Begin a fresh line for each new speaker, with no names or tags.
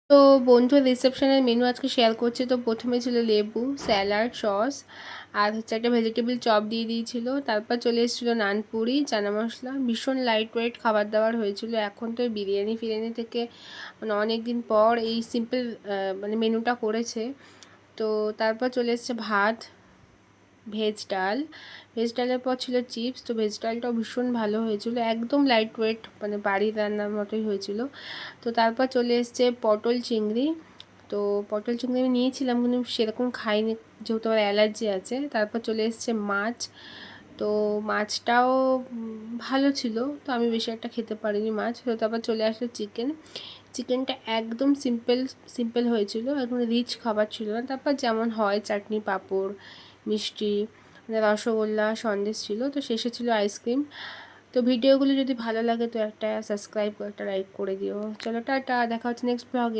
তো বন্ধুর রিসেপশনের মেনু আজকে শেয়ার করছি। তো প্রথমে ছিল লেবু, স্যালাড, সস আর হচ্ছে একটা ভেজিটেবল চপ দিয়ে দিয়েছিল। তারপর চলে এসেছিলো নানপুরি, চানা মশলা। ভীষণ লাইট ওয়েট খাবার দাবার হয়েছিল। এখন তো বিরিয়ানি ফিরিয়ানি থেকে মানে অনেক দিন পর এই সিম্পল মানে মেনুটা করেছে। তো তারপর চলে এসছে ভাত, ভেজ ডাল, ভেজ ডালের পর ছিল চিপস। তো ভেজ ডালটাও ভীষণ ভালো হয়েছিল, একদম লাইট ওয়েট, মানে বাড়ির রান্নার মতোই হয়েছিল। তো তারপর চলে এসছে পটল চিংড়ি। তো পটল চিংড়ি আমি নিয়েছিলাম কিন্তু সেরকম খাইনি, যেহেতু আমার অ্যালার্জি আছে। তারপর চলে এসছে মাছ। তো মাছটাও ভালো ছিল, তো আমি বেশি একটা খেতে পারিনি মাছ। তো তারপর চলে আসলো চিকেন। চিকেনটা একদম সিম্পল সিম্পল হয়েছিল, এখন রিচ খাবার ছিল না। তারপর যেমন হয় চাটনি, পাঁপড়, মিষ্টি, মানে রসগোল্লা, সন্দেশ ছিল। তো শেষে ছিল আইসক্রিম। তো ভিডিওগুলো যদি ভালো লাগে তো একটা সাবস্ক্রাইব, একটা লাইক করে দিও। চলো টাটা, দেখা হচ্ছে নেক্সট ব্লগে।